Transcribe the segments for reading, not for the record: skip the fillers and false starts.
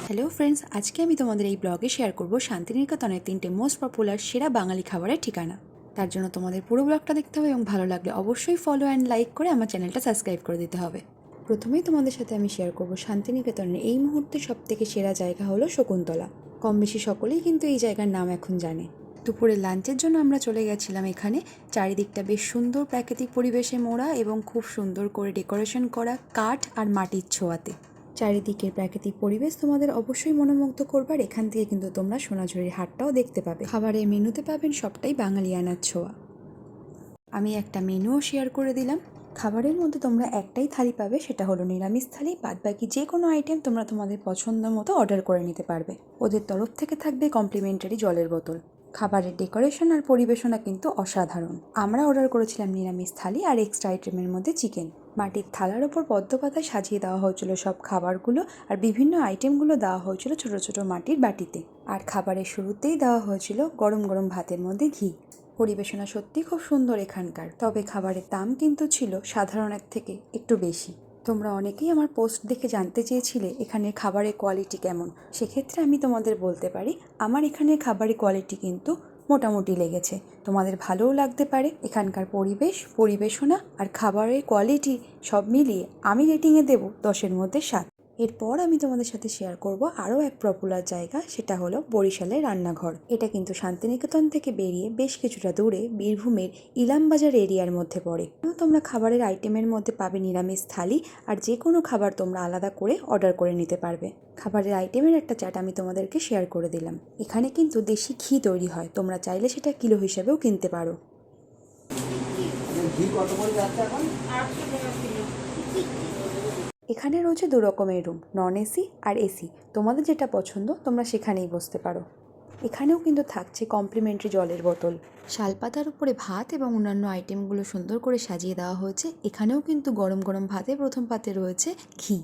Hello friends, আজকে আমি তোমাদের এই ব্লগে শেয়ার করব শান্তিনিকেতনের 3টে মোস্ট পপুলার সেরা বাঙালি খাবারের ঠিকানা। তার জন্য তোমাদের পুরো ব্লগটা দেখতে হবে এবং ভালো লাগলে অবশ্যই ফলো অ্যান্ড লাইক করে আমার চ্যানেলটা সাবস্ক্রাইব করে দিতে হবে। প্রথমেই তোমাদের সাথে আমি শেয়ার করব শান্তিনিকেতনের এই মুহূর্তে সবথেকে সেরা জায়গা হলো শকুন্তলা। কম বেশি সকলেই কিন্তু এই জায়গার নাম এখন জানে। দুপুরে লাঞ্চের জন্য আমরা চলে গেছিলাম এখানে। চারিদিকটা বেশ সুন্দর প্রাকৃতিক পরিবেশে মোড়া এবং খুব সুন্দর করে ডেকোরেশন করা কাঠ আর মাটির ছোঁয়াতে। চারিদিকের প্রাকৃতিক পরিবেশ তোমাদের অবশ্যই মনোমুগ্ধ করবার। এখান থেকে কিন্তু তোমরা সোনাঝুরির হাটটাও দেখতে পাবে। খাবারের মেনুতে পাবেন সবটাই বাঙালিয়ানার ছোঁয়া। আমি একটা মেনুও শেয়ার করে দিলাম। খাবারের মধ্যে তোমরা একটাই থালি পাবে, সেটা হলো নিরামিষ থালি। বাদবাকি যে কোনো আইটেম তোমরা তোমাদের পছন্দ মতো অর্ডার করে নিতে পারবে। ওদের তরফ থেকে থাকবে কমপ্লিমেন্টারি জলের বোতল। খাবারের ডেকোরেশন আর পরিবেশনা কিন্তু অসাধারণ। আমরা অর্ডার করেছিলাম নিরামিষ থালি আর এক্সট্রা আইটেমের মধ্যে চিকেন। মাটির থালার ওপর পদ্ম পাতায় সাজিয়ে দেওয়া হয়েছিল সব খাবারগুলো, আর বিভিন্ন আইটেমগুলো দেওয়া হয়েছিল ছোট ছোট মাটির বাটিতে। আর খাবারের শুরুতেই দেওয়া হয়েছিল গরম গরম ভাতের মধ্যে ঘি। পরিবেশনা সত্যি খুব সুন্দর এখানকার, তবে খাবারের দাম কিন্তু ছিল সাধারণের থেকে একটু বেশি। তোমরা অনেকেই আমার পোস্ট দেখে জানতে চেয়েছিলে এখানের খাবারের কোয়ালিটি কেমন। সেক্ষেত্রে আমি তোমাদের বলতে পারি, আমার এখানের খাবারের কোয়ালিটি কিন্তু মোটামুটি লেগেছে। তোমাদের ভালোও লাগতে পারে। এখানকার পরিবেশ, পরিবেশনা আর খাবারের কোয়ালিটি সব মিলিয়ে আমি রেটিংয়ে দেব 10-এর মধ্যে 7। এরপর আমি তোমাদের সাথে শেয়ার করব আরও এক পপুলার জায়গা, সেটা হলো বরিশালের রান্নাঘর। এটা কিন্তু শান্তিনিকেতন থেকে বেরিয়ে বেশ কিছুটা দূরে বীরভূমের ইলামবাজার এরিয়ার মধ্যে পড়ে। তোমরা খাবারের আইটেমের মধ্যে পাবে নিরামিষ থালি, আর যে কোনো খাবার তোমরা আলাদা করে অর্ডার করে নিতে পারবে। খাবারের আইটেমের একটা চার্ট আমি তোমাদেরকে শেয়ার করে দিলাম। এখানে কিন্তু দেশি ঘি তৈরি হয়, তোমরা চাইলে সেটা কিলো হিসেবেও কিনতে পারো। এখানে রয়েছে 2 রকমের রুম, নন এসি আর এসি। তোমাদের যেটা পছন্দ তোমরা সেখানেই বসতে পারো। এখানেও কিন্তু থাকছে কমপ্লিমেন্টারি জলের বোতল। শালপাতার উপরে ভাত এবং অন্যান্য আইটেমগুলো সুন্দর করে সাজিয়ে দেওয়া হয়েছে। এখানেও কিন্তু গরম গরম ভাতে প্রথম পাতে রয়েছে ঘি।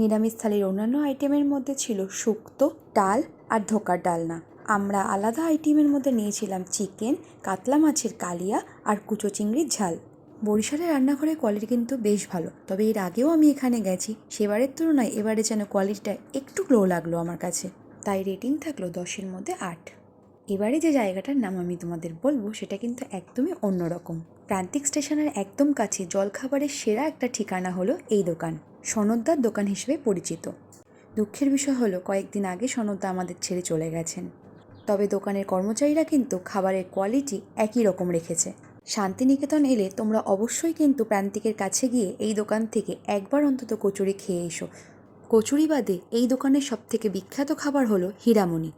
নিরামিষ থালির অন্যান্য আইটেমের মধ্যে ছিল শুক্তো, ডাল আর ধোকার ডালনা। আমরা আলাদা আইটেমের মধ্যে নিয়েছিলাম চিকেন, কাতলা মাছের কালিয়া আর কুচো চিংড়ির ঝাল। বরিশালের রান্নাঘরের কোয়ালিটি কিন্তু বেশ ভালো, তবে এর আগেও আমি এখানে গেছি, সেবারের তুলনায় এবারে যেন কোয়ালিটিটা একটু লো লাগলো আমার কাছে। তাই রেটিং থাকলো 10-এর মধ্যে 8। এবারে যে জায়গাটার নাম আমি তোমাদের বলবো সেটা কিন্তু একদমই অন্যরকম। প্রান্তিক স্টেশনের একদম কাছে জলখাবারের সেরা একটা ঠিকানা হলো এই দোকান। সনদদার দোকান হিসেবে পরিচিত। দুঃখের বিষয় হলো কয়েকদিন আগে সনদদা আমাদের ছেড়ে চলে গেছেন। তবে দোকানের কর্মচারীরা কিন্তু খাবারের কোয়ালিটি একই রকম রেখেছে। শান্তিনিকেতন এলে তোমরা অবশ্যই কিন্তু প্রান্তিকের কাছে গিয়ে এই দোকান থেকে একবার অন্তত কচুরি খেয়ে এসো। কচুরি বাদে এই দোকানের সবথেকে বিখ্যাত খাবার হলো হীরামণি।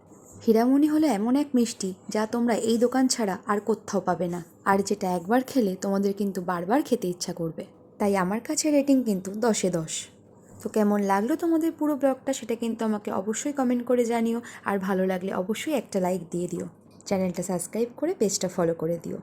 হীরামণি হলো এমন এক মিষ্টি যা তোমরা এই দোকান ছাড়া আর কোথাও পাবে না, আর যেটা একবার খেলে তোমাদের কিন্তু বারবার খেতে ইচ্ছা করবে। তাই আমার কাছে রেটিং কিন্তু 10-এ 10। তো কেমন লাগলো তোমাদের পুরো ব্লগটা সেটা কিন্তু আমাকে অবশ্যই কমেন্ট করে জানিও, আর ভালো লাগলে অবশ্যই একটা লাইক দিয়ে দিও। চ্যানেলটা সাবস্ক্রাইব করে পেজটা ফলো করে দিও।